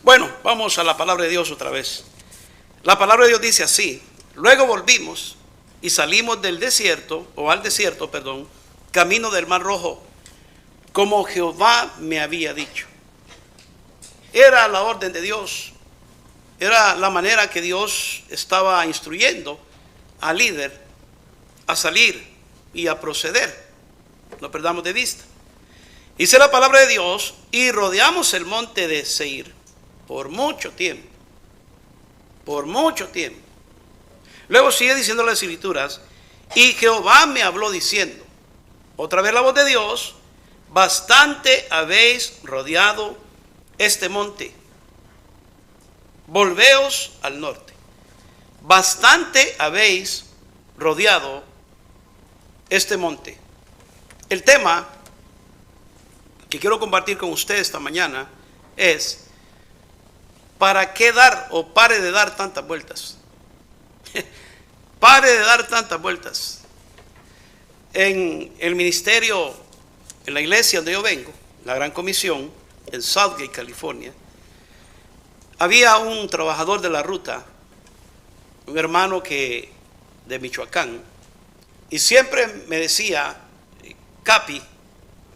Bueno, vamos a la palabra de Dios otra vez. La palabra de Dios dice así: luego volvimos y salimos del desierto, o al desierto, perdón, camino del Mar Rojo, como Jehová me había dicho. Era la orden de Dios, era la manera que Dios estaba instruyendo al líder a salir y a proceder. No perdamos de vista. Dice la palabra de Dios: y rodeamos el monte de Seir por mucho tiempo. Por mucho tiempo. Luego sigue diciendo las escrituras: y Jehová me habló diciendo, otra vez la voz de Dios: bastante habéis rodeado este monte, volveos al norte. Bastante habéis rodeado este monte. El tema que quiero compartir con ustedes esta mañana es: ¿para qué dar o pare de dar tantas vueltas? Pare de dar tantas vueltas. En el ministerio, en la iglesia donde yo vengo, la Gran Comisión, en Southgate, California, había un trabajador de la ruta, un hermano de Michoacán, y siempre me decía, Capi,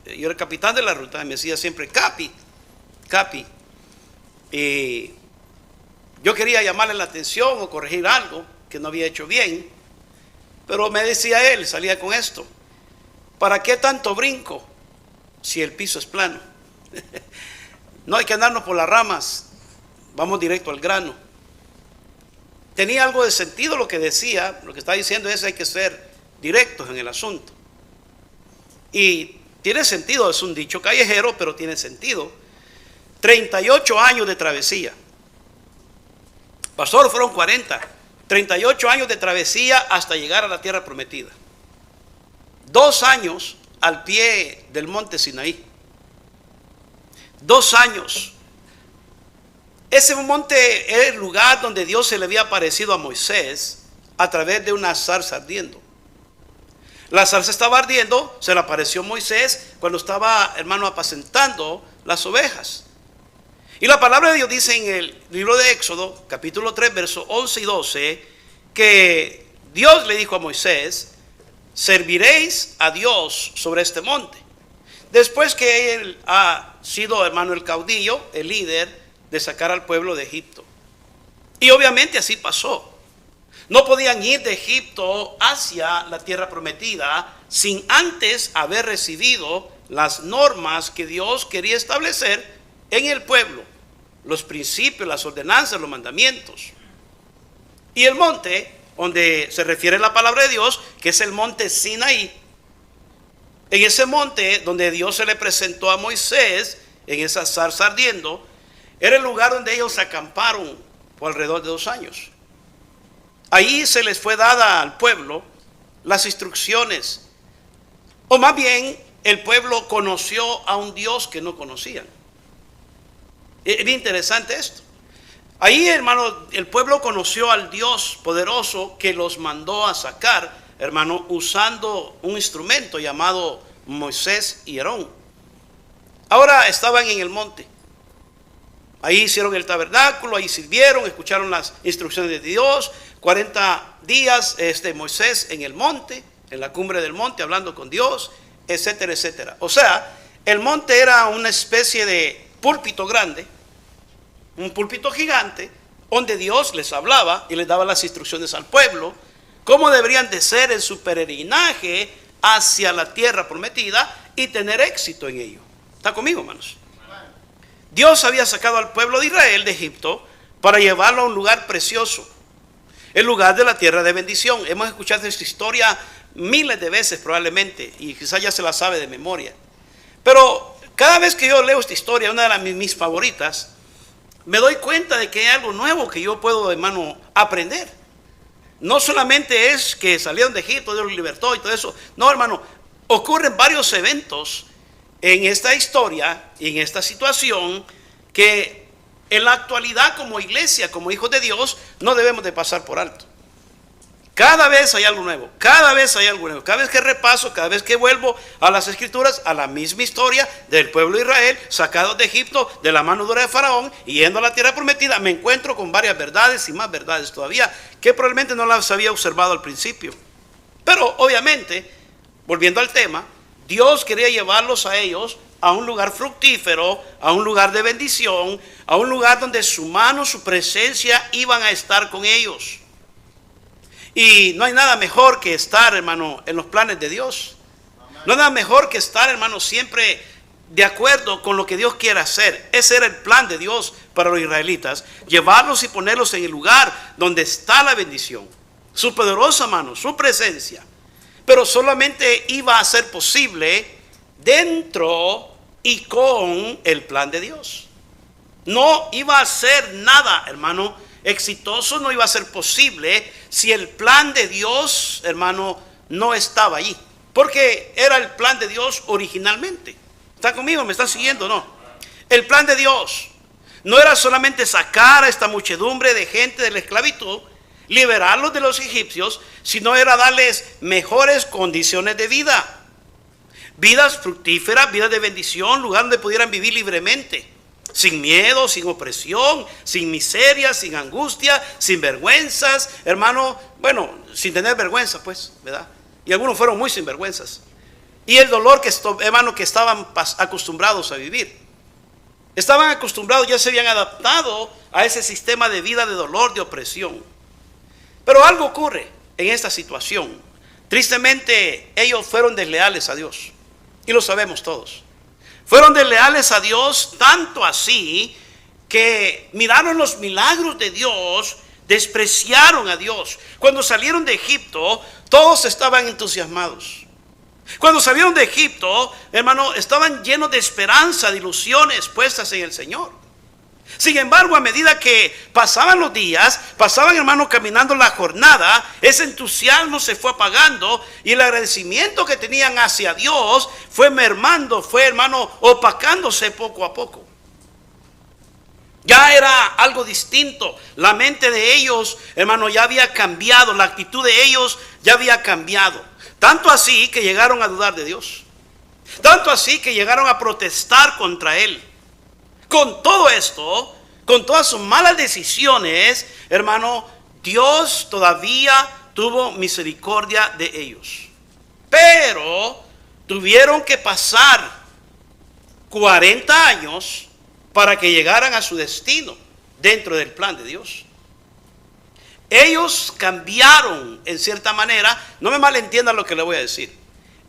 yo era el capitán de la ruta, y me decía siempre, Capi, Capi. Y yo quería llamarle la atención o corregir algo que no había hecho bien, pero me decía él, salía con esto: ¿para qué tanto brinco si el piso es plano? No hay que andarnos por las ramas, vamos directo al grano. Tenía algo de sentido lo que decía. Lo que está diciendo es: hay que ser directos en el asunto. Y tiene sentido, es un dicho callejero, pero tiene sentido. 38 años de travesía. Pastor, fueron 40. 38 años de travesía hasta llegar a la tierra prometida. 2 años al pie del monte Sinaí. 2 años. Ese monte era el lugar donde Dios se le había aparecido a Moisés a través de una zarza ardiendo. La zarza estaba ardiendo, se le apareció Moisés cuando estaba, hermano, apacentando las ovejas. Y la palabra de Dios dice en el libro de Éxodo, capítulo 3, versos 11 y 12, que Dios le dijo a Moisés: serviréis a Dios sobre este monte. Después que él ha sido, hermano, el caudillo, el líder de sacar al pueblo de Egipto. Y obviamente así pasó. No podían ir de Egipto hacia la tierra prometida sin antes haber recibido las normas que Dios quería establecer en el pueblo, los principios, las ordenanzas, los mandamientos. Y el monte donde se refiere la palabra de Dios, que es el monte Sinaí, en ese monte donde Dios se le presentó a Moisés en esa zarza ardiendo, era el lugar donde ellos acamparon por alrededor de 2 años. Ahí se les fue dada al pueblo las instrucciones, o más bien el pueblo conoció a un Dios que no conocían. Es bien interesante esto. Ahí, hermano, el pueblo conoció al Dios poderoso que los mandó a sacar, hermano, usando un instrumento llamado Moisés y Aarón. Ahora estaban en el monte. Ahí hicieron el tabernáculo, ahí sirvieron, escucharon las instrucciones de Dios. 40 días Moisés en el monte, en la cumbre del monte, hablando con Dios, etcétera, etcétera. O sea, el monte era una especie de púlpito grande, un púlpito gigante, donde Dios les hablaba y les daba las instrucciones al pueblo, cómo deberían de ser en su peregrinaje hacia la tierra prometida y tener éxito en ello. ¿Está conmigo, hermanos? Dios había sacado al pueblo de Israel de Egipto para llevarlo a un lugar precioso, el lugar de la tierra de bendición. Hemos escuchado esta historia miles de veces probablemente, y quizás ya se la sabe de memoria. Pero cada vez que yo leo esta historia, una de mis favoritas, me doy cuenta de que hay algo nuevo que yo puedo, hermano, aprender. No solamente es que salieron de Egipto, Dios los libertó y todo eso. No, hermano, ocurren varios eventos en esta historia y en esta situación que en la actualidad, como iglesia, como hijos de Dios, no debemos de pasar por alto. Cada vez hay algo nuevo, cada vez hay algo nuevo. Cada vez que repaso, cada vez que vuelvo a las Escrituras, a la misma historia del pueblo de Israel, sacados de Egipto, de la mano dura de Faraón, y yendo a la tierra prometida, me encuentro con varias verdades y más verdades todavía, que probablemente no las había observado al principio. Pero obviamente, volviendo al tema, Dios quería llevarlos a ellos a un lugar fructífero, a un lugar de bendición, a un lugar donde su mano, su presencia iban a estar con ellos. Y no hay nada mejor que estar, hermano, en los planes de Dios. No hay nada mejor que estar, hermano, siempre de acuerdo con lo que Dios quiere hacer. Ese era el plan de Dios para los israelitas. Llevarlos y ponerlos en el lugar donde está la bendición. Su poderosa mano, su presencia. Pero solamente iba a ser posible dentro y con el plan de Dios. No iba a ser nada, hermano, exitoso, no iba a ser posible si el plan de Dios, hermano, no estaba allí. Porque era el plan de Dios originalmente. ¿Está conmigo? ¿Me están siguiendo? No. El plan de Dios no era solamente sacar a esta muchedumbre de gente de la esclavitud, liberarlos de los egipcios, sino era darles mejores condiciones de vida. Vidas fructíferas, vidas de bendición, lugar donde pudieran vivir libremente. Sin miedo, sin opresión, sin miseria, sin angustia, sin vergüenzas, hermano, bueno, sin tener vergüenza, pues, ¿verdad? Y algunos fueron muy sinvergüenzas. Y el dolor que, hermano, que estaban acostumbrados a vivir. Estaban acostumbrados, ya se habían adaptado a ese sistema de vida de dolor, de opresión. Pero algo ocurre en esta situación. Tristemente, ellos fueron desleales a Dios. Y lo sabemos todos. Fueron desleales a Dios, tanto así que miraron los milagros de Dios, despreciaron a Dios. Cuando salieron de Egipto, todos estaban entusiasmados. Cuando salieron de Egipto, hermano, estaban llenos de esperanza, de ilusiones puestas en el Señor. Sin embargo, a medida que pasaban los días, pasaban, hermano, caminando la jornada, ese entusiasmo se fue apagando y el agradecimiento que tenían hacia Dios fue mermando, fue, hermano, opacándose poco a poco. Ya era algo distinto. La mente de ellos, hermano, ya había cambiado. La actitud de ellos ya había cambiado. Tanto así que llegaron a dudar de Dios. Tanto así que llegaron a protestar contra Él. Con todo esto, con todas sus malas decisiones, hermano, Dios todavía tuvo misericordia de ellos. Pero tuvieron que pasar 40 años para que llegaran a su destino dentro del plan de Dios. Ellos cambiaron en cierta manera, no me malentiendan lo que le voy a decir.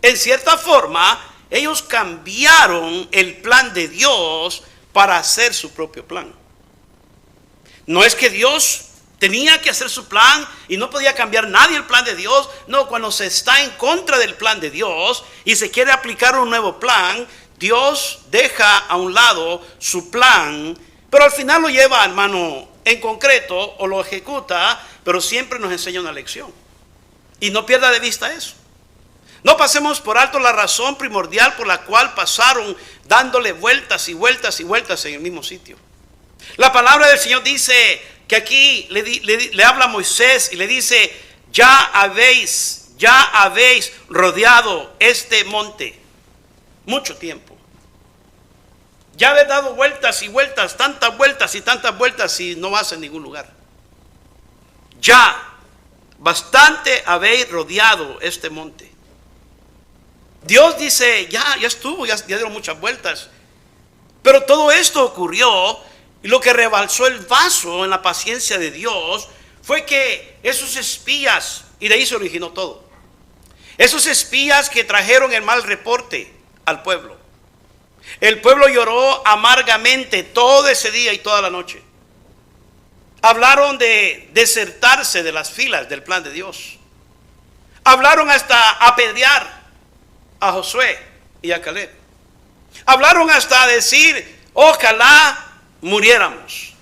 En cierta forma, ellos cambiaron el plan de Dios para hacer su propio plan. No es que Dios tenía que hacer su plan y no podía cambiar nadie el plan de Dios. No, cuando se está en contra del plan de Dios y se quiere aplicar un nuevo plan, Dios deja a un lado su plan, pero al final lo lleva, hermano, en concreto o lo ejecuta, pero siempre nos enseña una lección. Y no pierda de vista eso. No pasemos por alto la razón primordial por la cual pasaron dándole vueltas y vueltas y vueltas en el mismo sitio. La palabra del Señor dice que aquí le habla a Moisés y le dice: ya habéis rodeado este monte mucho tiempo. Ya habéis dado vueltas y vueltas, tantas vueltas y tantas vueltas y no vas a ningún lugar. Ya bastante habéis rodeado este monte. Dios dice: ya estuvo, ya dieron muchas vueltas. Pero todo esto ocurrió, y lo que rebalsó el vaso en la paciencia de Dios fue que esos espías, y de ahí se originó todo, esos espías que trajeron el mal reporte al pueblo. El pueblo lloró amargamente todo ese día y toda la noche. Hablaron de desertarse de las filas del plan de Dios. Hablaron hasta apedrear a Josué y a Caleb. Hablaron hasta decir: ojalá muriéramos.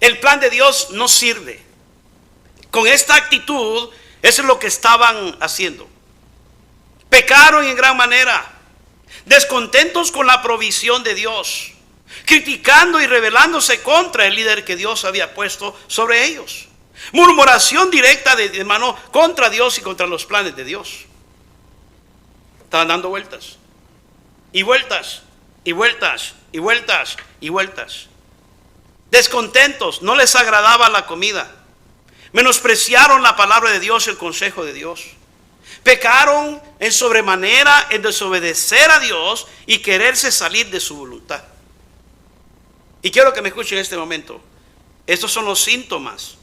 El plan de Dios no sirve. Con esta actitud, eso es lo que estaban haciendo. Pecaron en gran manera, descontentos con la provisión de Dios, criticando y rebelándose contra el líder que Dios había puesto sobre ellos. Murmuración directa de hermano contra Dios y contra los planes de Dios. Estaban dando vueltas. Y vueltas. Y vueltas. Y vueltas. Y vueltas. Descontentos. No les agradaba la comida. Menospreciaron la palabra de Dios, el consejo de Dios. Pecaron en sobremanera en desobedecer a Dios y quererse salir de su voluntad. Y quiero que me escuchen en este momento. Estos son los síntomas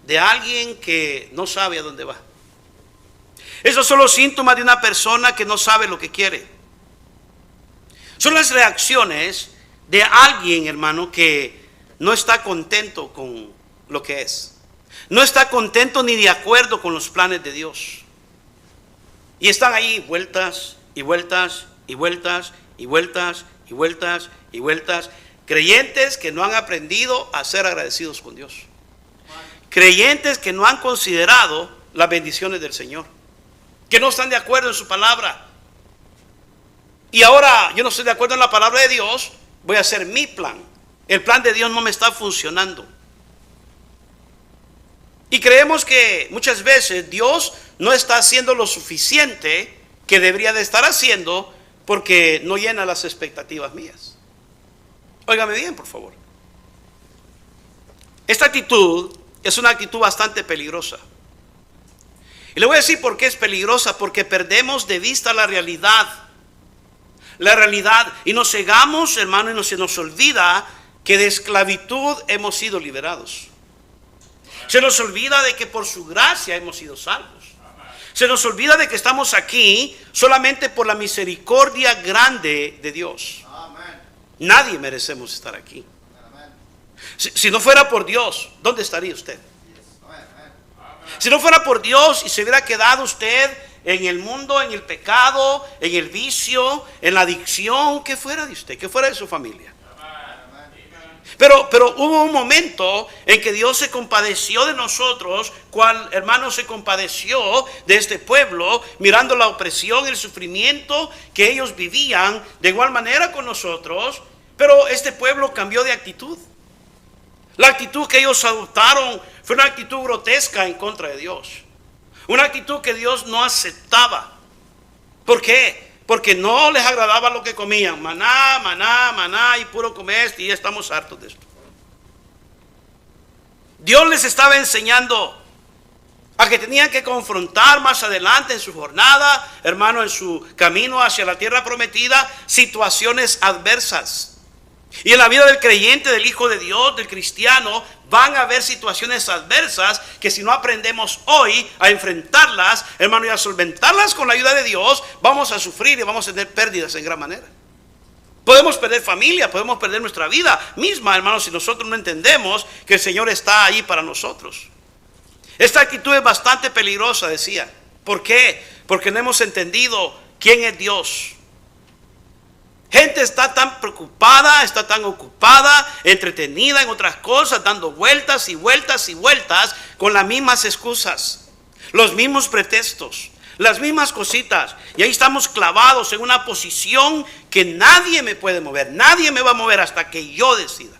de alguien que no sabe a dónde va. Esos son los síntomas de una persona que no sabe lo que quiere. Son las reacciones de alguien, hermano, que no está contento con lo que es. No está contento ni de acuerdo con los planes de Dios. Y están ahí vueltas y vueltas y vueltas y vueltas y vueltas y vueltas. Creyentes que no han aprendido a ser agradecidos con Dios. Creyentes que no han considerado las bendiciones del Señor. Que no están de acuerdo en su palabra. Y ahora yo no estoy de acuerdo en la palabra de Dios. Voy a hacer mi plan. El plan de Dios no me está funcionando. Y creemos que muchas veces Dios no está haciendo lo suficiente que debería de estar haciendo porque no llena las expectativas mías. Óigame bien, por favor. Esta actitud es una actitud bastante peligrosa. Y le voy a decir por qué es peligrosa. Porque perdemos de vista la realidad. La realidad. Y nos cegamos, hermano, y se nos olvida que de esclavitud hemos sido liberados. Se nos olvida de que por su gracia hemos sido salvos. Se nos olvida de que estamos aquí solamente por la misericordia grande de Dios. Nadie merecemos estar aquí. Si no fuera por Dios, ¿dónde estaría usted? Si no fuera por Dios y se hubiera quedado usted en el mundo, en el pecado, en el vicio, en la adicción, ¿qué fuera de usted? ¿Qué fuera de su familia? Pero hubo un momento en que Dios se compadeció de nosotros, cual hermano se compadeció de este pueblo, mirando la opresión, el sufrimiento que ellos vivían de igual manera con nosotros. Pero este pueblo cambió de actitud. La actitud que ellos adoptaron fue una actitud grotesca en contra de Dios. Una actitud que Dios no aceptaba. ¿Por qué? Porque no les agradaba lo que comían. Maná, maná, maná y puro comer y ya estamos hartos de esto. Dios les estaba enseñando a que tenían que confrontar más adelante en su jornada, hermano, en su camino hacia la tierra prometida, situaciones adversas. Y en la vida del creyente, del hijo de Dios, del cristiano, van a haber situaciones adversas que si no aprendemos hoy a enfrentarlas, hermano, y a solventarlas con la ayuda de Dios, vamos a sufrir y vamos a tener pérdidas en gran manera. Podemos perder familia, podemos perder nuestra vida misma, hermano, si nosotros no entendemos que el Señor está ahí para nosotros. Esta actitud es bastante peligrosa, decía. ¿Por qué? Porque no hemos entendido quién es Dios. Gente está tan preocupada, está tan ocupada, entretenida en otras cosas, dando vueltas y vueltas y vueltas con las mismas excusas, los mismos pretextos, las mismas cositas. Y ahí estamos clavados en una posición que nadie me puede mover, nadie me va a mover hasta que yo decida.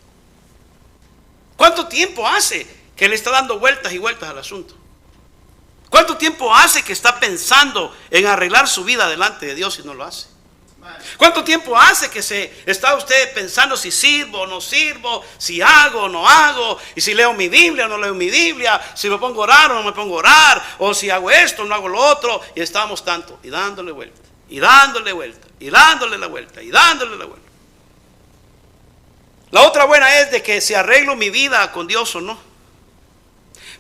¿Cuánto tiempo hace que le está dando vueltas y vueltas al asunto? ¿Cuánto tiempo hace que está pensando en arreglar su vida delante de Dios y no lo hace? ¿Cuánto tiempo hace que se está usted pensando si sirvo o no sirvo, si hago o no hago, y si leo mi Biblia o no leo mi Biblia, si me pongo a orar o no me pongo a orar, o si hago esto o no hago lo otro? Y estamos tanto y dándole vuelta, y dándole vuelta, y dándole la vuelta, y dándole la vuelta. La otra buena es de que si arreglo mi vida con Dios o no.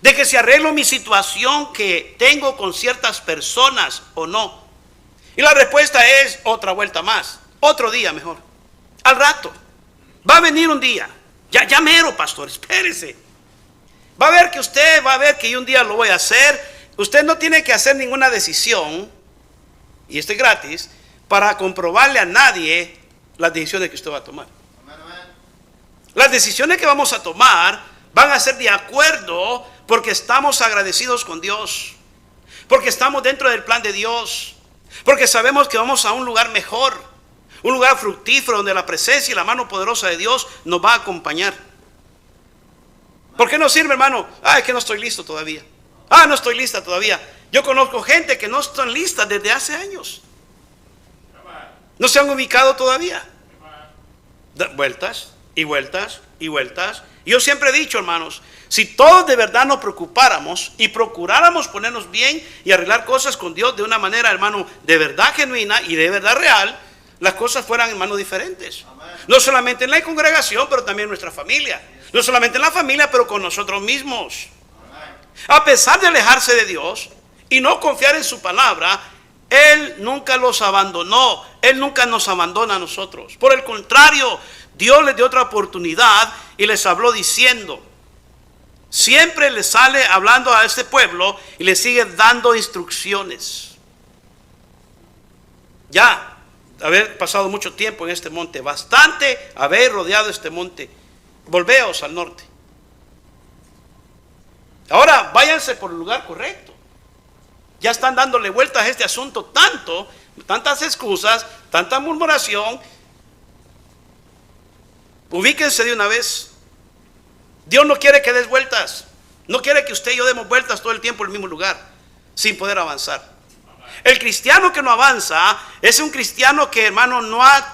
De que si arreglo mi situación que tengo con ciertas personas o no. Y la respuesta es otra vuelta más, otro día mejor, al rato. Va a venir un día, ya mero, pastor, espérese. Va a ver que usted va a ver que yo un día lo voy a hacer. Usted no tiene que hacer ninguna decisión, y esto es gratis, para comprobarle a nadie las decisiones que usted va a tomar. Las decisiones que vamos a tomar van a ser de acuerdo porque estamos agradecidos con Dios, porque estamos dentro del plan de Dios. Porque sabemos que vamos a un lugar mejor, un lugar fructífero donde la presencia y la mano poderosa de Dios nos va a acompañar. ¿Por qué no sirve, hermano? Es que no estoy listo todavía. No estoy lista todavía. Yo conozco gente que no están listas desde hace años. No se han ubicado todavía. Vueltas y vueltas y vueltas. Yo siempre he dicho, hermanos, si todos de verdad nos preocupáramos y procuráramos ponernos bien y arreglar cosas con Dios de una manera, hermano, de verdad genuina y de verdad real, las cosas fueran, hermano, diferentes. No solamente en la congregación, pero también en nuestra familia. No solamente en la familia, pero con nosotros mismos. A pesar de alejarse de Dios y no confiar en su palabra, Él nunca los abandonó. Él nunca nos abandona a nosotros. Por el contrario, Dios les dio otra oportunidad y les habló diciendo, siempre le sale hablando a este pueblo y le sigue dando instrucciones. Ya haber pasado mucho tiempo en este monte, bastante haber rodeado este monte, volveos al norte. Ahora váyanse por el lugar correcto. Ya están dándole vueltas a este asunto tantas excusas, tanta murmuración. Ubíquense de una vez. Dios no quiere que des vueltas. No quiere que usted y yo demos vueltas todo el tiempo en el mismo lugar, sin poder avanzar. El cristiano que no avanza es un cristiano que, hermano,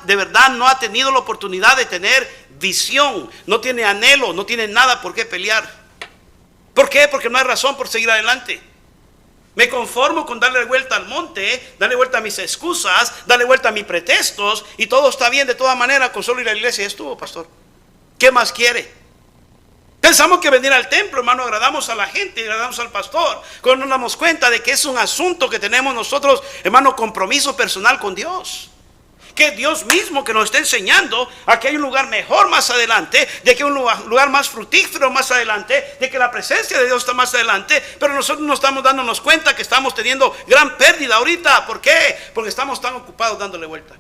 de verdad no ha tenido la oportunidad de tener visión, no tiene anhelo, no tiene nada por qué pelear. ¿Por qué? Porque no hay razón por seguir adelante. Me conformo con darle vuelta al monte, darle vuelta a mis excusas, darle vuelta a mis pretextos, y todo está bien de toda manera, con solo ir a la iglesia. Ya estuvo, pastor. ¿Qué más quiere? Pensamos que venir al templo, hermano, agradamos a la gente, agradamos al pastor, cuando nos damos cuenta de que es un asunto que tenemos nosotros, hermano, compromiso personal con Dios. Que Dios mismo que nos está enseñando a que hay un lugar mejor más adelante, de que hay un lugar más fructífero más adelante, de que la presencia de Dios está más adelante, pero nosotros no estamos dándonos cuenta que estamos teniendo gran pérdida ahorita. ¿Por qué? Porque estamos tan ocupados dándole vuelta.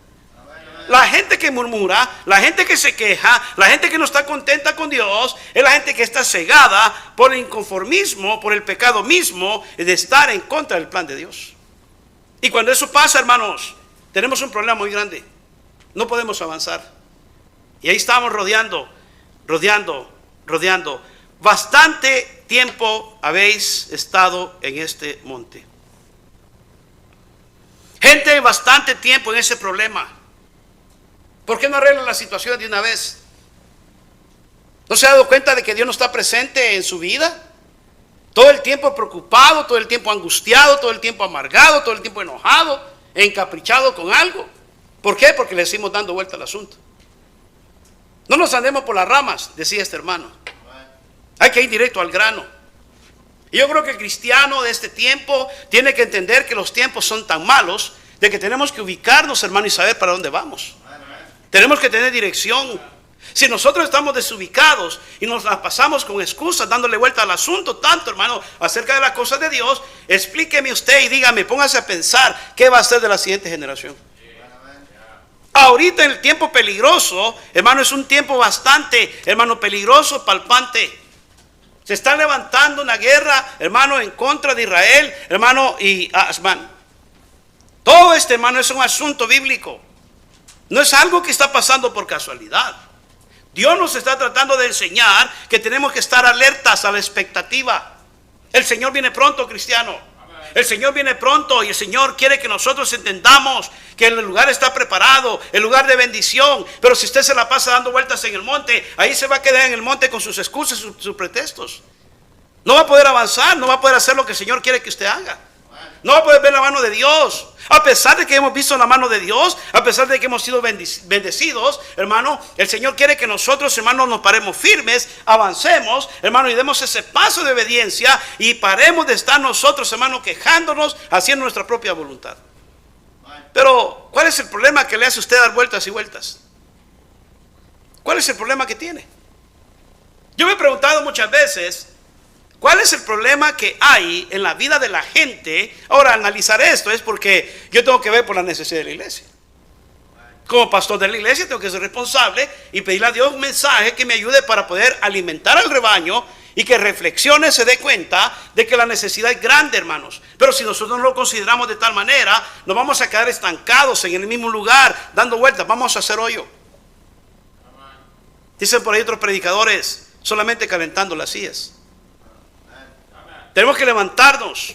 La gente que murmura, la gente que se queja, la gente que no está contenta con Dios, es la gente que está cegada por el inconformismo, por el pecado mismo de estar en contra del plan de Dios. Y cuando eso pasa, hermanos, tenemos un problema muy grande. No podemos avanzar. Y ahí estamos rodeando. Bastante tiempo habéis estado en este monte. Gente, bastante tiempo en ese problema. ¿Por qué no arreglan la situación de una vez? ¿No se ha dado cuenta de que Dios no está presente en su vida? Todo el tiempo preocupado, todo el tiempo angustiado, todo el tiempo amargado, todo el tiempo enojado, encaprichado con algo. ¿Por qué? Porque le seguimos dando vuelta al asunto. No nos andemos por las ramas, decía este hermano. Hay que ir directo al grano. Y yo creo que el cristiano de este tiempo tiene que entender que los tiempos son tan malos de que tenemos que ubicarnos, hermano, y saber para dónde vamos. Tenemos que tener dirección. Si nosotros estamos desubicados y nos la pasamos con excusas, dándole vuelta al asunto tanto, hermano, acerca de las cosas de Dios, explíqueme usted y dígame, póngase a pensar qué va a hacer de la siguiente generación. Ahorita el tiempo peligroso, hermano, es un tiempo bastante, hermano, peligroso, palpante. Se está levantando una guerra, hermano, en contra de Israel, hermano, y Asman. Todo este, hermano, es un asunto bíblico. No es algo que está pasando por casualidad. Dios nos está tratando de enseñar que tenemos que estar alertas a la expectativa. El Señor viene pronto, cristiano. El Señor viene pronto y el Señor quiere que nosotros entendamos que el lugar está preparado, el lugar de bendición. Pero si usted se la pasa dando vueltas en el monte, ahí se va a quedar en el monte con sus excusas, sus pretextos. No va a poder avanzar, no va a poder hacer lo que el Señor quiere que usted haga. No va a poder ver la mano de Dios. A pesar de que hemos visto la mano de Dios, a pesar de que hemos sido bendecidos, hermano, el Señor quiere que nosotros, hermano, nos paremos firmes, avancemos, hermano, y demos ese paso de obediencia y paremos de estar nosotros, hermano, quejándonos, haciendo nuestra propia voluntad. Pero, ¿cuál es el problema que le hace a usted dar vueltas y vueltas? ¿Cuál es el problema que tiene? Yo me he preguntado muchas veces, ¿cuál es el problema que hay en la vida de la gente? Ahora, analizar esto es porque yo tengo que ver por la necesidad de la iglesia. Como pastor de la iglesia tengo que ser responsable y pedirle a Dios un mensaje que me ayude para poder alimentar al rebaño y que reflexione, se dé cuenta de que la necesidad es grande, hermanos. Pero si nosotros no lo consideramos de tal manera, nos vamos a quedar estancados en el mismo lugar, dando vueltas, vamos a hacer hoyo. Dicen por ahí otros predicadores, solamente calentando las sillas. Tenemos que levantarnos.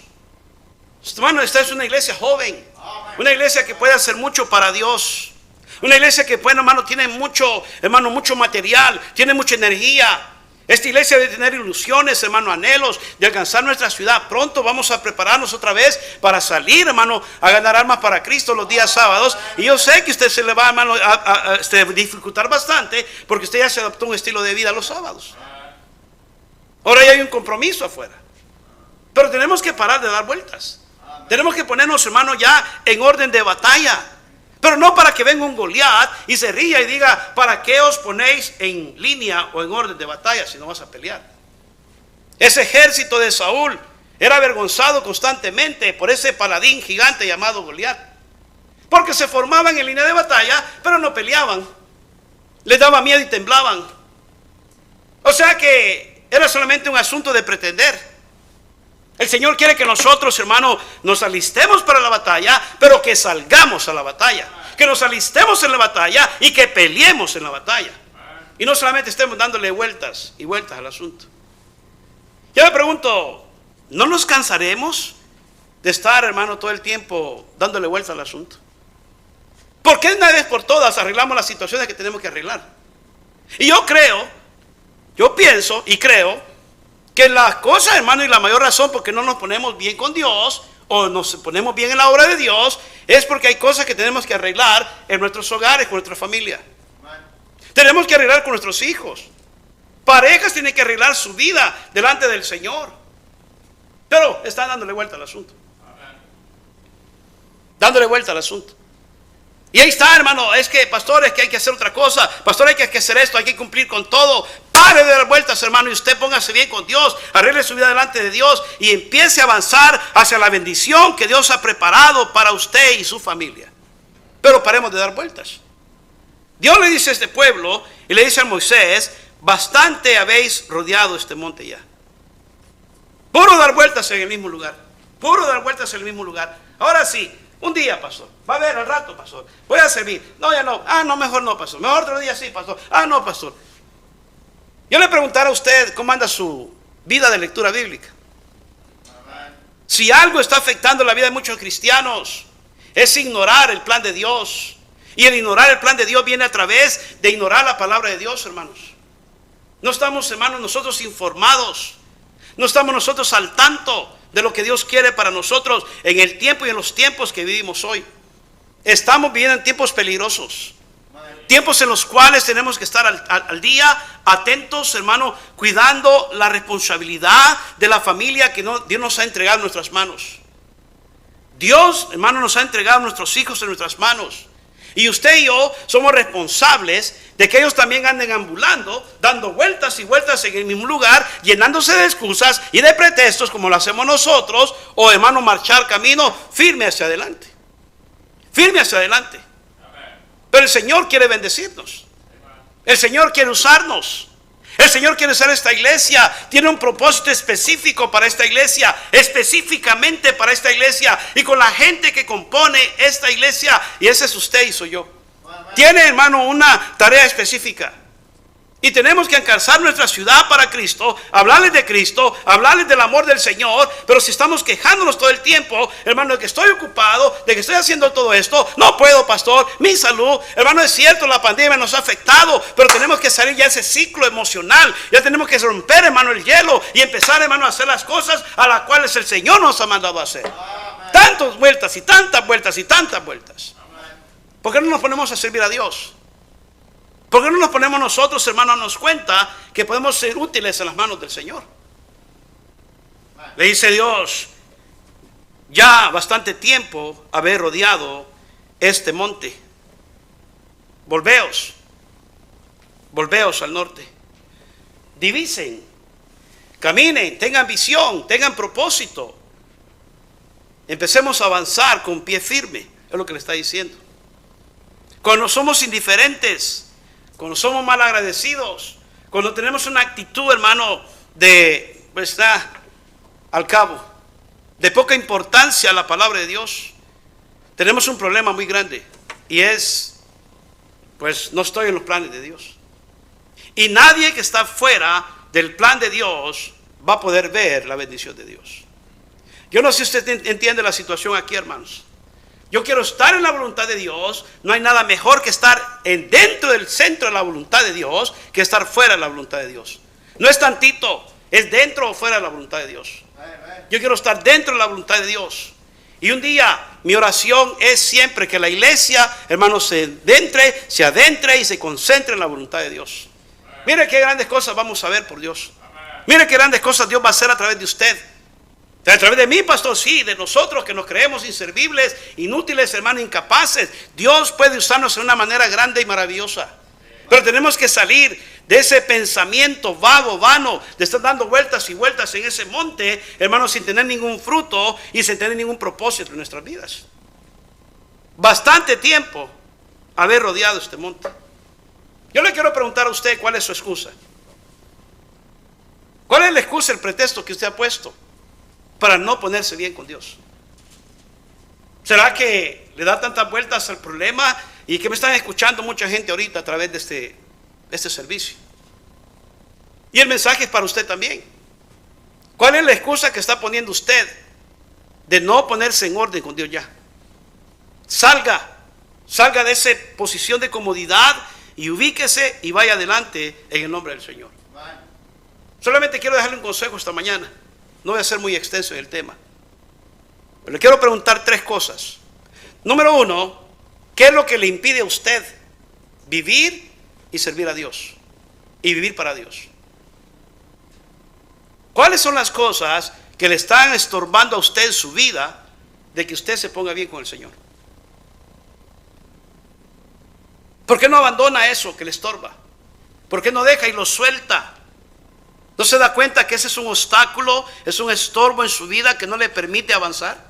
Hermano, esta es una iglesia joven, una iglesia que puede hacer mucho para Dios, una iglesia que, bueno, hermano, tiene mucho, hermano, mucho material, tiene mucha energía. Esta iglesia debe tener ilusiones, hermano, anhelos de alcanzar nuestra ciudad. Pronto vamos a prepararnos otra vez para salir, hermano, a ganar almas para Cristo los días sábados. Y yo sé que usted se le va, hermano, a dificultar bastante, porque usted ya se adoptó un estilo de vida los sábados. Ahora ya hay un compromiso afuera. Pero tenemos que parar de dar vueltas. Tenemos que ponernos, hermano, ya en orden de batalla. Pero no para que venga un Goliat y se ría y diga, ¿para qué os ponéis en línea o en orden de batalla si no vas a pelear? Ese ejército de Saúl era avergonzado constantemente por ese paladín gigante llamado Goliat. Porque se formaban en línea de batalla, pero no peleaban. Les daba miedo y temblaban. O sea que era solamente un asunto de pretender. El Señor quiere que nosotros, hermano, nos alistemos para la batalla, pero que salgamos a la batalla. Que nos alistemos en la batalla y que peleemos en la batalla. Y no solamente estemos dándole vueltas y vueltas al asunto. Yo me pregunto, ¿no nos cansaremos de estar, hermano, todo el tiempo dándole vueltas al asunto? ¿Por qué una vez por todas arreglamos las situaciones que tenemos que arreglar? Y yo pienso y creo que las cosas, hermano, y la mayor razón por qué no nos ponemos bien con Dios o nos ponemos bien en la obra de Dios es porque hay cosas que tenemos que arreglar en nuestros hogares, con nuestra familia. Tenemos que arreglar con nuestros hijos. Parejas tienen que arreglar su vida delante del Señor. Pero están dándole vuelta al asunto. Dándole vuelta al asunto. Y ahí está, hermano, es que, pastor, es que hay que hacer otra cosa. Pastor, hay que hacer esto, hay que cumplir con todo. Pare de dar vueltas, hermano, y usted póngase bien con Dios. Arregle su vida delante de Dios y empiece a avanzar hacia la bendición que Dios ha preparado para usted y su familia. Pero paremos de dar vueltas. Dios le dice a este pueblo y le dice a Moisés, bastante habéis rodeado este monte ya. Puro dar vueltas en el mismo lugar. Puro dar vueltas en el mismo lugar. Ahora sí. Un día, pastor. Va a ver al rato, pastor. Voy a servir. No, ya no. Ah, no, mejor no, pastor. Mejor otro día sí, pastor. Ah, no, pastor. Yo le preguntara a usted cómo anda su vida de lectura bíblica. Si algo está afectando la vida de muchos cristianos, es ignorar el plan de Dios. Y el ignorar el plan de Dios viene a través de ignorar la palabra de Dios, hermanos. No estamos, hermanos, nosotros informados. No estamos nosotros al tanto de lo que Dios quiere para nosotros en el tiempo y en los tiempos que vivimos hoy. Estamos viviendo en tiempos peligrosos. Tiempos en los cuales tenemos que estar al día, atentos, hermano, cuidando la responsabilidad de la familia que Dios nos ha entregado en nuestras manos. Dios, hermano, nos ha entregado a nuestros hijos en nuestras manos. Y usted y yo somos responsables de que ellos también anden ambulando, dando vueltas y vueltas en el mismo lugar, llenándose de excusas y de pretextos como lo hacemos nosotros, o hermano, marchar camino firme hacia adelante. Firme hacia adelante. Pero el Señor quiere bendecirnos. El Señor quiere usarnos. El Señor quiere usar esta iglesia. Tiene un propósito específico para esta iglesia. Específicamente para esta iglesia. Y con la gente que compone esta iglesia. Y ese es usted y soy yo. Tiene, hermano, una tarea específica. Y tenemos que alcanzar nuestra ciudad para Cristo, hablarles de Cristo, hablarles del amor del Señor. Pero si estamos quejándonos todo el tiempo, hermano, de que estoy ocupado, de que estoy haciendo todo esto, no puedo, pastor, mi salud, hermano, es cierto, la pandemia nos ha afectado, pero tenemos que salir ya de ese ciclo emocional. Ya tenemos que romper, hermano, el hielo y empezar, hermano, a hacer las cosas a las cuales el Señor nos ha mandado a hacer. Tantas vueltas y tantas vueltas y tantas vueltas. ¿Por qué no nos ponemos a servir a Dios? ¿Por qué no nos ponemos nosotros, hermanos, a darnos cuenta que podemos ser útiles en las manos del Señor? Le dice Dios, ya bastante tiempo haber rodeado este monte. Volveos al norte. Divisen, caminen, tengan visión, tengan propósito. Empecemos a avanzar con pie firme, es lo que le está diciendo. Cuando somos indiferentes, cuando somos mal agradecidos, cuando tenemos una actitud, hermano, de, pues está al cabo, de poca importancia a la palabra de Dios, tenemos un problema muy grande. Y es, pues no estoy en los planes de Dios. Y nadie que está fuera del plan de Dios, va a poder ver la bendición de Dios. Yo no sé si usted entiende la situación aquí, hermanos. Yo quiero estar en la voluntad de Dios. No hay nada mejor que estar dentro del centro de la voluntad de Dios que estar fuera de la voluntad de Dios. No es tantito, es dentro o fuera de la voluntad de Dios. Yo quiero estar dentro de la voluntad de Dios. Y un día mi oración es siempre que la iglesia, hermanos, se adentre y se concentre en la voluntad de Dios. Mire qué grandes cosas vamos a ver por Dios. Mire qué grandes cosas Dios va a hacer a través de usted. A través de mí, pastor, sí, de nosotros que nos creemos inservibles, inútiles, hermanos, incapaces. Dios puede usarnos de una manera grande y maravillosa. Pero tenemos que salir de ese pensamiento vago, vano, de estar dando vueltas y vueltas en ese monte, hermanos, sin tener ningún fruto y sin tener ningún propósito en nuestras vidas. Bastante tiempo haber rodeado este monte. Yo le quiero preguntar a usted cuál es su excusa. ¿Cuál es la excusa, el pretexto que usted ha puesto para no ponerse bien con Dios? ¿Será que le da tantas vueltas al problema y que me están escuchando mucha gente ahorita a través de este servicio? Y el mensaje es para usted también. ¿Cuál es la excusa que está poniendo usted de no ponerse en orden con Dios ya? Salga de esa posición de comodidad y ubíquese y vaya adelante en el nombre del Señor. Solamente quiero dejarle un consejo esta mañana. No voy a ser muy extenso en el tema, pero le quiero preguntar 3 cosas. Número 1, ¿qué es lo que le impide a usted vivir y servir a Dios? Y vivir para Dios. ¿Cuáles son las cosas que le están estorbando a usted en su vida de que usted se ponga bien con el Señor? ¿Por qué no abandona eso que le estorba? ¿Por qué no deja y lo suelta? ¿No se da cuenta que ese es un obstáculo, es un estorbo en su vida que no le permite avanzar?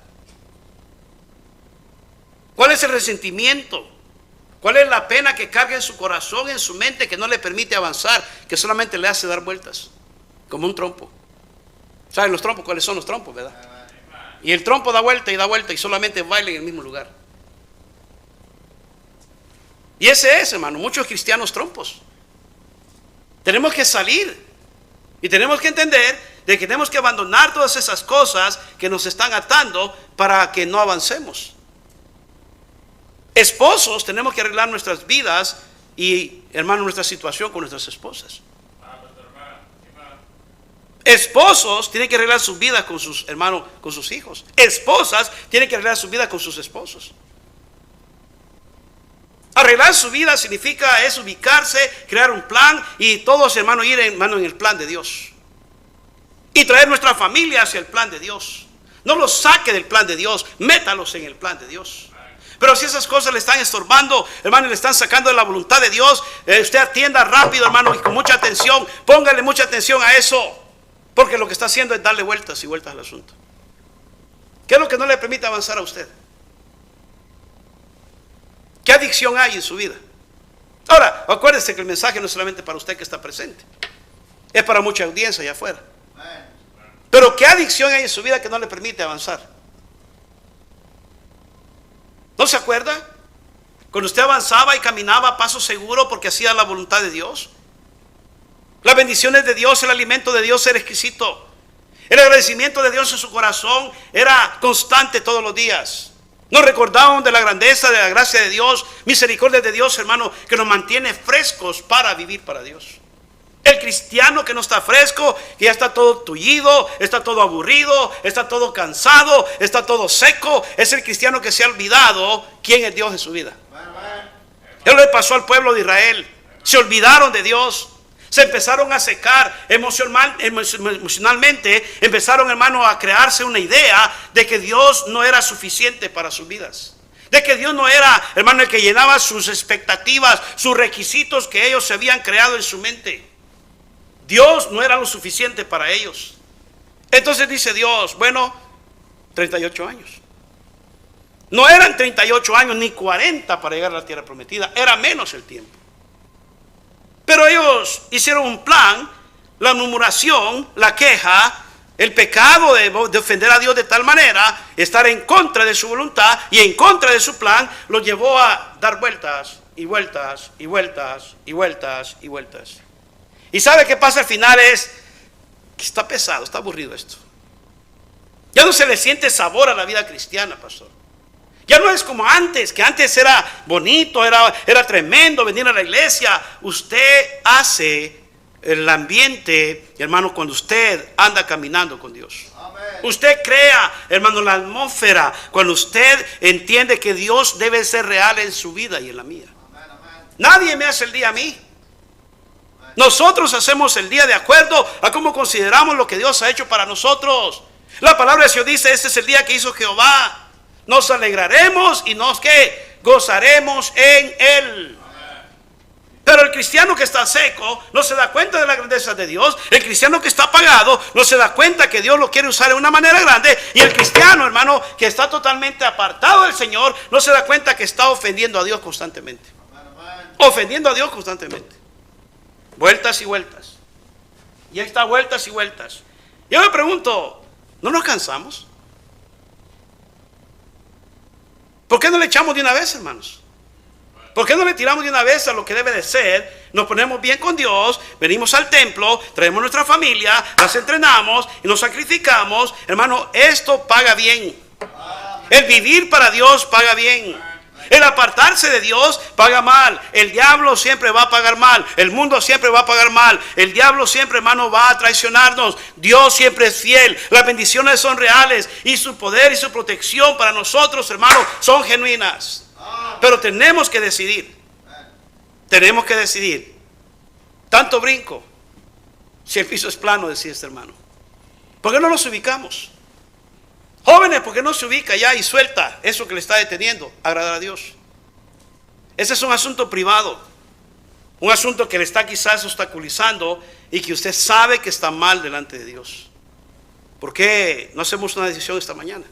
¿Cuál es el resentimiento? ¿Cuál es la pena que carga en su corazón, en su mente, que no le permite avanzar, que solamente le hace dar vueltas, como un trompo? ¿Saben los trompos? ¿Cuáles son los trompos, verdad? Y el trompo da vuelta y solamente baila en el mismo lugar. Y ese es, hermano, muchos cristianos trompos. Tenemos que salir. Y tenemos que entender de que tenemos que abandonar todas esas cosas que nos están atando para que no avancemos. Esposos, tenemos que arreglar nuestras vidas y, hermano, nuestra situación con nuestras esposas. Esposos tienen que arreglar sus vidas con sus hermanos, con sus hijos. Esposas tienen que arreglar su vida con sus esposos. Arreglar su vida significa es ubicarse, crear un plan y todos, hermanos, ir en el plan de Dios. Y traer nuestra familia hacia el plan de Dios. No los saque del plan de Dios, métalos en el plan de Dios. Pero si esas cosas le están estorbando, hermano, le están sacando de la voluntad de Dios, usted atienda rápido, hermano, y con mucha atención. Póngale mucha atención a eso. Porque lo que está haciendo es darle vueltas y vueltas al asunto. ¿Qué es lo que no le permite avanzar a usted? ¿Qué adicción hay en su vida? Ahora, acuérdese que el mensaje no es solamente para usted que está presente. Es para mucha audiencia allá afuera. Pero ¿qué adicción hay en su vida que no le permite avanzar? ¿No se acuerda? Cuando usted avanzaba y caminaba a paso seguro porque hacía la voluntad de Dios. Las bendiciones de Dios, el alimento de Dios era exquisito. El agradecimiento de Dios en su corazón era constante todos los días. Nos recordábamos de la grandeza, de la gracia de Dios, misericordia de Dios, hermano, que nos mantiene frescos para vivir para Dios. El cristiano que no está fresco, que ya está todo tullido, está todo aburrido, está todo cansado, está todo seco, es el cristiano que se ha olvidado quién es Dios en su vida. Eso le pasó al pueblo de Israel. Se olvidaron de Dios. Se empezaron a secar emocionalmente, empezaron, hermano, a crearse una idea de que Dios no era suficiente para sus vidas. De que Dios no era, hermano, el que llenaba sus expectativas, sus requisitos que ellos se habían creado en su mente. Dios no era lo suficiente para ellos. Entonces dice Dios, bueno, 38 años. No eran 38 años ni 40 para llegar a la tierra prometida, era menos el tiempo. Pero ellos hicieron un plan, la murmuración, la queja, el pecado de ofender a Dios de tal manera, estar en contra de su voluntad y en contra de su plan, los llevó a dar vueltas y vueltas y vueltas y vueltas y vueltas. Y ¿sabe qué pasa al final? Es que está pesado, está aburrido esto. Ya no se le siente sabor a la vida cristiana, pastor. Ya no es como antes, que antes era bonito, era tremendo venir a la iglesia. Usted hace el ambiente, hermano, cuando usted anda caminando con Dios. Amén. Usted crea, hermano, la atmósfera cuando usted entiende que Dios debe ser real en su vida y en la mía. Amén, amén. Nadie me hace el día a mí. Amén. Nosotros hacemos el día de acuerdo a cómo consideramos lo que Dios ha hecho para nosotros. La palabra de Dios dice: este es el día que hizo Jehová. Nos alegraremos y nos gozaremos en él. Pero el cristiano que está seco no se da cuenta de la grandeza de Dios. El cristiano que está apagado no se da cuenta que Dios lo quiere usar de una manera grande. Y el cristiano, hermano, que está totalmente apartado del Señor, no se da cuenta que está ofendiendo a Dios constantemente. Ofendiendo a Dios constantemente. Vueltas y vueltas. Y ahí está, vueltas y vueltas. Yo me pregunto, ¿no nos cansamos? ¿Por qué no le echamos de una vez, hermanos? ¿Por qué no le tiramos de una vez a lo que debe de ser? Nos ponemos bien con Dios, venimos al templo, traemos nuestra familia, las entrenamos y nos sacrificamos. Hermano, esto paga bien. El vivir para Dios paga bien. El apartarse de Dios paga mal. El diablo siempre va a pagar mal. El mundo siempre va a pagar mal. El diablo siempre, hermano, va a traicionarnos. Dios siempre es fiel. Las bendiciones son reales. Y su poder y su protección para nosotros, hermano, son genuinas. Pero tenemos que decidir. Tenemos que decidir. Tanto brinco si el piso es plano, decía este hermano. ¿Por qué no nos ubicamos? Jóvenes, ¿por qué no se ubica ya y suelta eso que le está deteniendo? Agradar a Dios. Ese es un asunto privado. Un asunto que le está quizás obstaculizando y que usted sabe que está mal delante de Dios. ¿Por qué no hacemos una decisión esta mañana?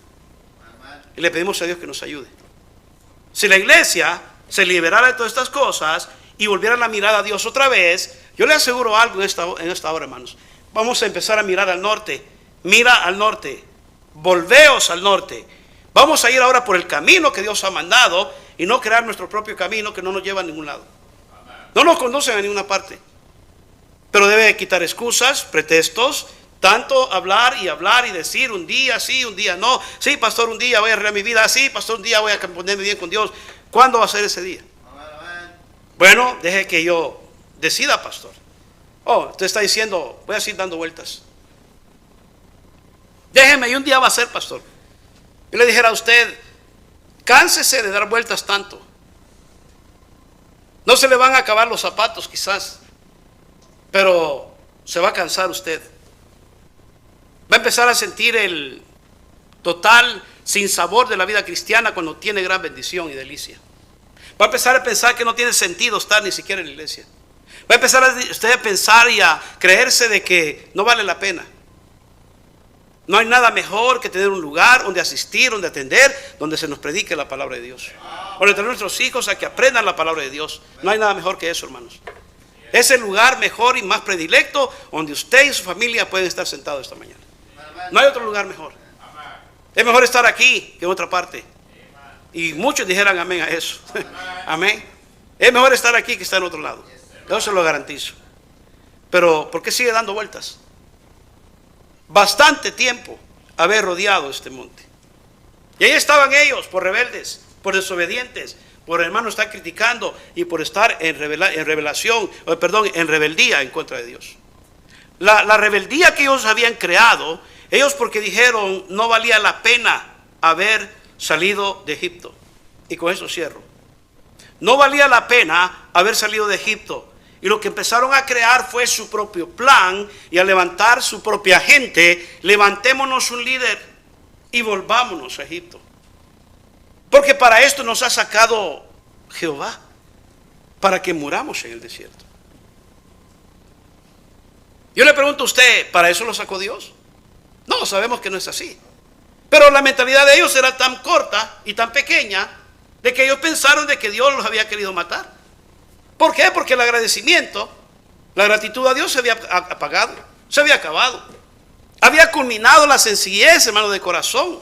Y le pedimos a Dios que nos ayude. Si la iglesia se liberara de todas estas cosas y volviera la mirada a Dios otra vez, yo le aseguro algo en esta hora, hermanos. Vamos a empezar a mirar al norte. Mira al norte. Volveos al norte. Vamos a ir ahora por el camino que Dios ha mandado y no crear nuestro propio camino que no nos lleva a ningún lado. No nos conducen a ninguna parte. Pero debe quitar excusas, pretextos, tanto hablar y decir un día sí, un día no. Sí, pastor, un día voy a arreglar mi vida. Sí, pastor, un día voy a ponerme bien con Dios. ¿Cuándo va a ser ese día? Bueno, deje que yo decida, pastor. Oh, usted está diciendo, voy a seguir dando vueltas. Déjeme, y un día va a ser, pastor. Yo le dijera a usted, cánsese de dar vueltas tanto. No se le van a acabar los zapatos quizás, pero se va a cansar usted. Va a empezar a sentir el total sinsabor de la vida cristiana cuando tiene gran bendición y delicia. Va a empezar a pensar que no tiene sentido estar ni siquiera en la iglesia. Va a empezar usted a pensar y a creerse de que no vale la pena. No hay nada mejor que tener un lugar donde asistir, donde atender, donde se nos predique la palabra de Dios. Donde tener nuestros hijos a que aprendan la palabra de Dios. No hay nada mejor que eso, hermanos. Es el lugar mejor y más predilecto donde usted y su familia pueden estar sentados esta mañana. No hay otro lugar mejor. Es mejor estar aquí que en otra parte. Y muchos dijeran amén a eso. Amén. Es mejor estar aquí que estar en otro lado. Yo se lo garantizo. Pero ¿por qué sigue dando vueltas? Bastante tiempo haber rodeado este monte. Y ahí estaban ellos, por rebeldes, por desobedientes, por hermano estar criticando y por estar en rebeldía en contra de Dios. La rebeldía que ellos habían creado, ellos porque dijeron no valía la pena haber salido de Egipto. Y con eso cierro. No valía la pena haber salido de Egipto. Y lo que empezaron a crear fue su propio plan y a levantar su propia gente. Levantémonos un líder y volvámonos a Egipto. Porque para esto nos ha sacado Jehová, para que muramos en el desierto. Yo le pregunto a usted, ¿para eso lo sacó Dios? No, sabemos que no es así. Pero la mentalidad de ellos era tan corta y tan pequeña de que ellos pensaron de que Dios los había querido matar. ¿Por qué? Porque el agradecimiento, la gratitud a Dios se había apagado, se había acabado. Había culminado la sencillez, hermano, de corazón.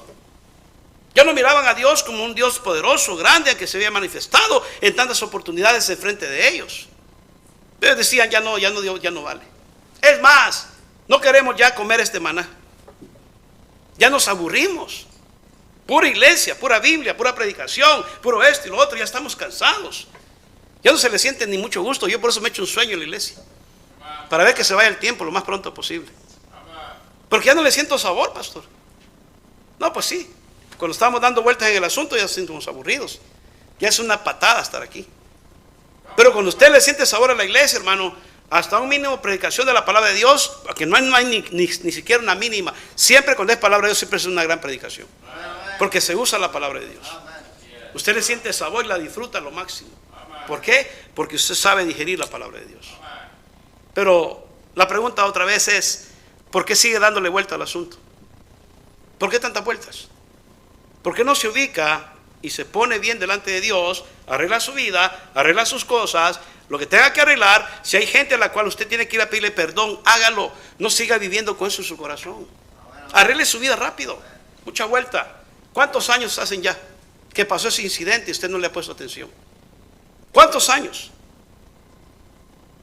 Ya no miraban a Dios como un Dios poderoso, grande, que se había manifestado en tantas oportunidades enfrente de ellos. Ellos decían, ya no vale. Es más, no queremos ya comer este maná. Ya nos aburrimos. Pura iglesia, pura Biblia, pura predicación, puro esto y lo otro, ya estamos cansados. Ya no se le siente ni mucho gusto. Yo por eso me echo un sueño en la iglesia, para ver que se vaya el tiempo lo más pronto posible. Porque ya no le siento sabor, pastor. No, pues sí. Cuando estábamos dando vueltas en el asunto ya nos sentimos aburridos. Ya es una patada estar aquí. Pero cuando usted le siente sabor a la iglesia, hermano, hasta un mínimo predicación de la palabra de Dios, que no hay ni siquiera una mínima. Siempre cuando es palabra de Dios siempre es una gran predicación. Porque se usa la palabra de Dios. Usted le siente sabor y la disfruta a lo máximo. ¿Por qué? Porque usted sabe digerir la palabra de Dios. Pero la pregunta otra vez es, ¿por qué sigue dándole vuelta al asunto? ¿Por qué tantas vueltas? ¿Por qué no se ubica y se pone bien delante de Dios, arregla su vida, arregla sus cosas, lo que tenga que arreglar? Si hay gente a la cual usted tiene que ir a pedirle perdón, hágalo. No siga viviendo con eso en su corazón. Arregle su vida rápido. Mucha vuelta. ¿Cuántos años hacen ya que pasó ese incidente y usted no le ha puesto atención? ¿Cuántos años?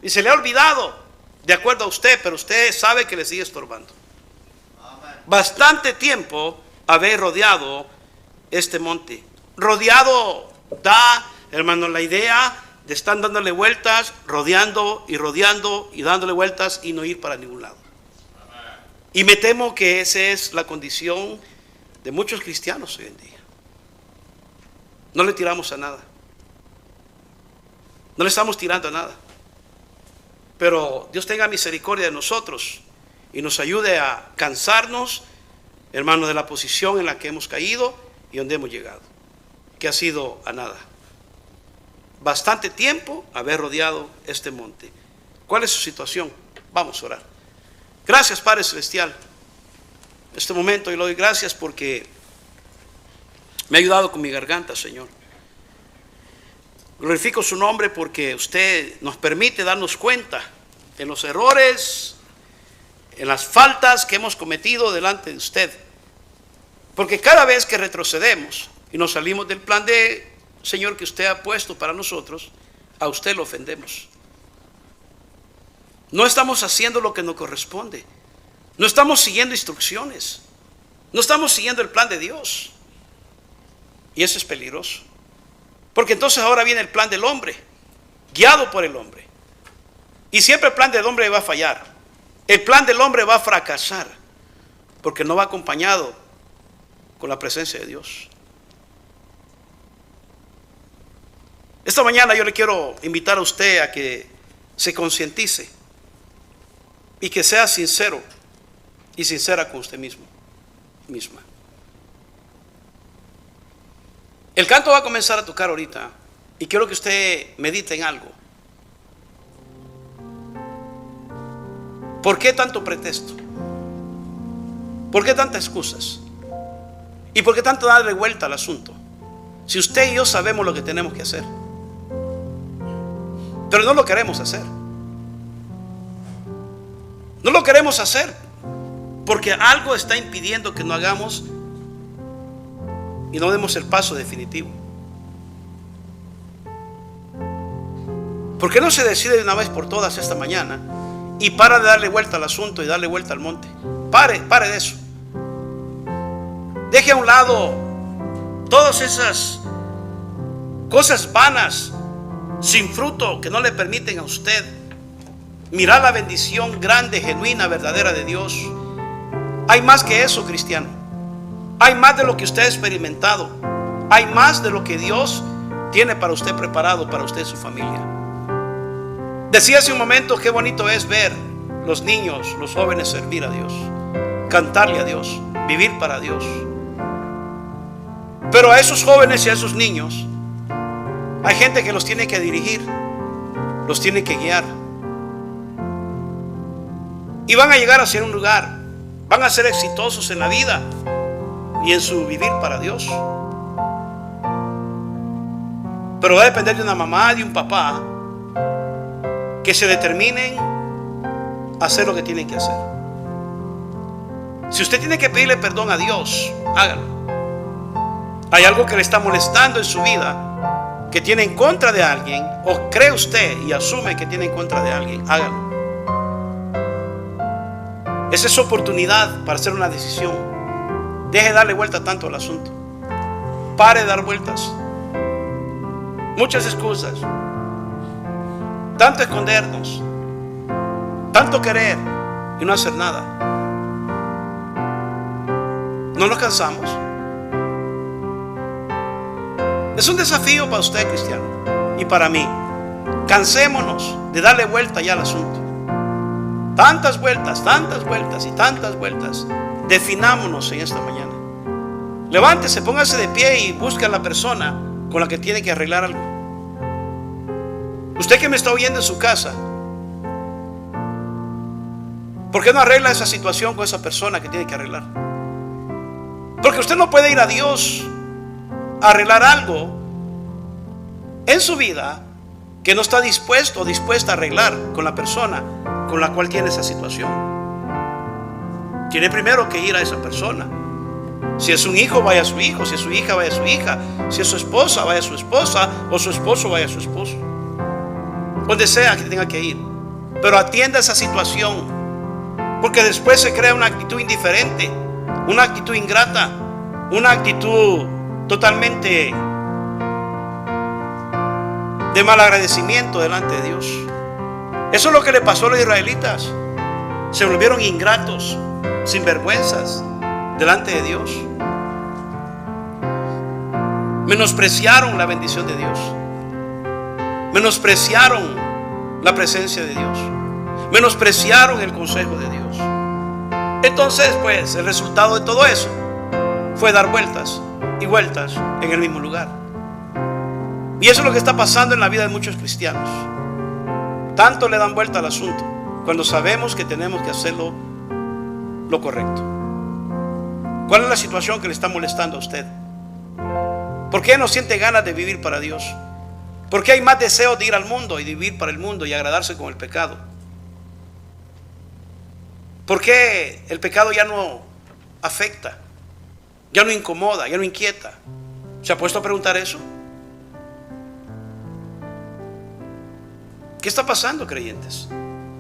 Y se le ha olvidado, de acuerdo a usted, pero usted sabe que le sigue estorbando. Bastante tiempo haber rodeado este monte. Rodeado da, hermano, la idea de estar dándole vueltas, rodeando y dándole vueltas y no ir para ningún lado. Y me temo que esa es la condición de muchos cristianos hoy en día. No le tiramos a nada. No le estamos tirando a nada. Pero Dios tenga misericordia de nosotros y nos ayude a cansarnos, hermano, de la posición en la que hemos caído y donde hemos llegado, que ha sido a nada. Bastante tiempo haber rodeado este monte. ¿Cuál es su situación? Vamos a orar. Gracias, Padre Celestial. En este momento yo le doy gracias porque me ha ayudado con mi garganta, Señor. Glorifico su nombre porque usted nos permite darnos cuenta en los errores, en las faltas que hemos cometido delante de usted. Porque cada vez que retrocedemos y nos salimos del plan de Señor que usted ha puesto para nosotros, a usted lo ofendemos. No estamos haciendo lo que nos corresponde. No estamos siguiendo instrucciones. No estamos siguiendo el plan de Dios. Y eso es peligroso. Porque entonces ahora viene el plan del hombre, guiado por el hombre. Y siempre el plan del hombre va a fallar. El plan del hombre va a fracasar, porque no va acompañado con la presencia de Dios. Esta mañana yo le quiero invitar a usted a que se concientice y que sea sincero y sincera con usted misma. El canto va a comenzar a tocar ahorita y quiero que usted medite en algo. ¿Por qué tanto pretexto? ¿Por qué tantas excusas? ¿Y por qué tanto darle vuelta al asunto? Si usted y yo sabemos lo que tenemos que hacer, pero no lo queremos hacer. No lo queremos hacer porque algo está impidiendo que no hagamos y no demos el paso definitivo. ¿Por qué no se decide de una vez por todas esta mañana y para de darle vuelta al asunto y darle vuelta al monte? Pare de eso. Deje a un lado todas esas cosas vanas, sin fruto, que no le permiten a usted mirar la bendición grande, genuina, verdadera de Dios. Hay más que eso, cristiano. Hay más de lo que usted ha experimentado. Hay más de lo que Dios tiene para usted preparado, para usted y su familia. Decía hace un momento qué bonito es ver los niños, los jóvenes servir a Dios, cantarle a Dios, vivir para Dios. Pero a esos jóvenes y a esos niños hay gente que los tiene que dirigir, los tiene que guiar. Y van a llegar hacia un lugar, van a ser exitosos en la vida y en su vivir para Dios. Pero va a depender de una mamá, de un papá, que se determinen a hacer lo que tienen que hacer. Si usted tiene que pedirle perdón a Dios, hágalo. Hay algo que le está molestando en su vida que tiene en contra de alguien, o cree usted y asume que tiene en contra de alguien, hágalo. Esa es su oportunidad para hacer una decisión. Deje de darle vuelta tanto al asunto. Pare de dar vueltas. Muchas excusas. Tanto escondernos. Tanto querer y no hacer nada. No nos cansamos. Es un desafío para usted, cristiano, y para mí. Cansémonos de darle vuelta ya al asunto. Tantas vueltas y tantas vueltas. Definámonos en esta mañana. Levántese, póngase de pie y busque a la persona con la que tiene que arreglar algo. Usted que me está oyendo en su casa, ¿por qué no arregla esa situación con esa persona que tiene que arreglar? Porque usted no puede ir a Dios a arreglar algo en su vida que no está dispuesto o dispuesta a arreglar con la persona con la cual tiene esa situación. Tiene primero que ir a esa persona. Si es un hijo, vaya a su hijo. Si es su hija, vaya a su hija. Si es su esposa, vaya a su esposa. O su esposo, vaya a su esposo. Donde sea que tenga que ir. Pero atienda esa situación, porque después se crea una actitud indiferente, una actitud ingrata, una actitud totalmente de mal agradecimiento delante de Dios. Eso es lo que le pasó a los israelitas. Se volvieron ingratos, sinvergüenzas delante de Dios. Menospreciaron la bendición de Dios. Menospreciaron la presencia de Dios. Menospreciaron el consejo de Dios. Entonces, pues, el resultado de todo eso fue dar vueltas y vueltas en el mismo lugar. Y eso es lo que está pasando en la vida de muchos cristianos. Tanto le dan vuelta al asunto cuando sabemos que tenemos que hacerlo lo correcto. ¿Cuál es la situación que le está molestando a usted? ¿Por qué no siente ganas de vivir para Dios? ¿Por qué hay más deseo de ir al mundo y de vivir para el mundo y agradarse con el pecado? ¿Por qué el pecado ya no afecta, ya no incomoda, ya no inquieta? ¿Se ha puesto a preguntar eso? ¿Qué está pasando, creyentes?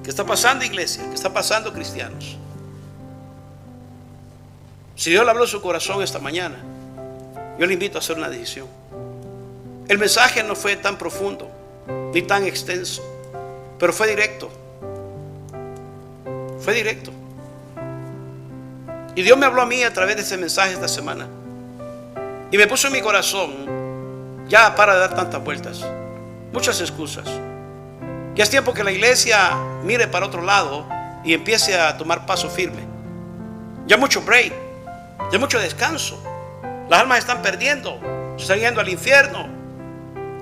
¿Qué está pasando, iglesia? ¿Qué está pasando, cristianos? Si Dios le habló a su corazón esta mañana, yo le invito a hacer una decisión. El mensaje no fue tan profundo ni tan extenso, pero fue directo. Fue directo. Y Dios me habló a mí a través de ese mensaje esta semana. Y me puso en mi corazón, ya para de dar tantas vueltas, muchas excusas. Ya es tiempo que la iglesia mire para otro lado y empiece a tomar paso firme. Ya mucho break, ya mucho descanso. Las almas están perdiendo, se están yendo al infierno.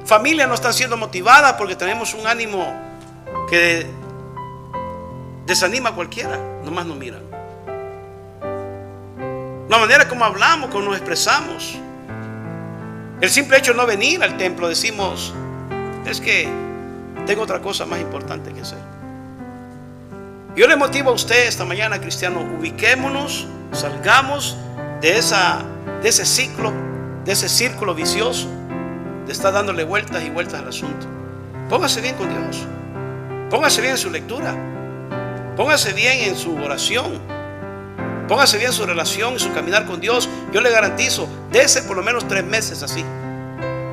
Familias no están siendo motivadas porque tenemos un ánimo que desanima a cualquiera, nomás nos miran. La manera como hablamos, como nos expresamos, el simple hecho de no venir al templo, decimos, es que tengo otra cosa más importante que hacer. Yo le motivo a usted esta mañana, cristiano, ubiquémonos, salgamos de ese círculo vicioso de estar dándole vueltas y vueltas al asunto. Póngase bien con Dios, póngase bien en su lectura, póngase bien en su oración, póngase bien en su relación y su caminar con Dios. Yo le garantizo, dése por lo menos 3 meses así.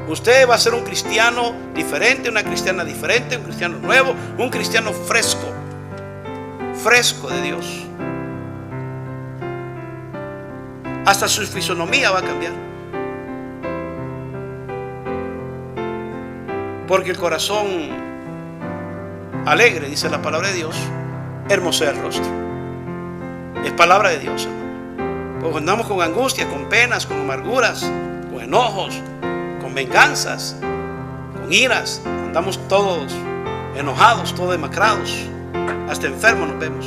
Usted va a ser un cristiano diferente, una cristiana diferente, un cristiano nuevo, un cristiano fresco de Dios. Hasta su fisonomía va a cambiar. Porque el corazón alegre, dice la palabra de Dios, hermosea el rostro. Es palabra de Dios, hermano. Porque andamos con angustia, con penas, con amarguras, con enojos, con venganzas, con iras. Andamos todos enojados, todos demacrados, hasta enfermos nos vemos.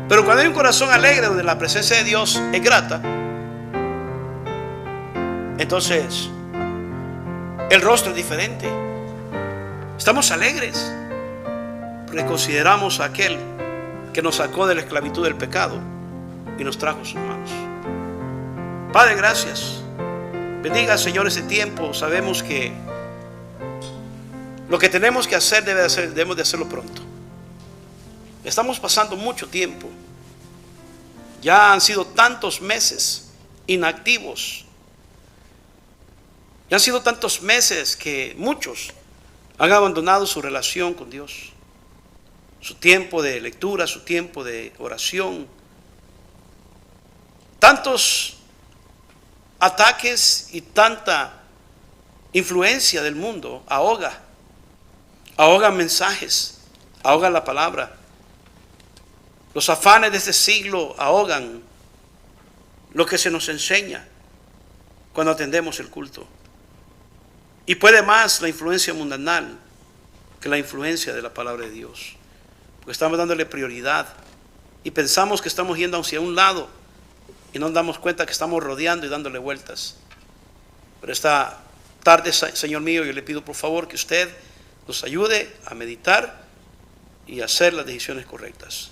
Pero cuando hay un corazón alegre, donde la presencia de Dios es grata, entonces el rostro es diferente. Estamos alegres porque consideramos a aquel que nos sacó de la esclavitud del pecado y nos trajo a sus manos. Padre, gracias. Bendiga, Señor, ese tiempo. Sabemos que Lo que tenemos que hacer, debemos de hacerlo pronto. Estamos pasando mucho tiempo. Ya han sido tantos meses inactivos. Ya han sido tantos meses que muchos han abandonado su relación con Dios. Su tiempo de lectura, su tiempo de oración. Tantos ataques y tanta influencia del mundo ahoga mensajes, ahoga la palabra. Los afanes de este siglo ahogan lo que se nos enseña cuando atendemos el culto. Y puede más la influencia mundanal que la influencia de la palabra de Dios. Porque estamos dándole prioridad y pensamos que estamos yendo hacia un lado y no nos damos cuenta que estamos rodeando y dándole vueltas. Pero esta tarde, Señor mío, yo le pido por favor que usted nos ayude a meditar y hacer las decisiones correctas.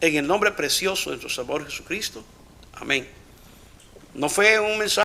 En el nombre precioso de nuestro Salvador Jesucristo. Amén. No fue un mensaje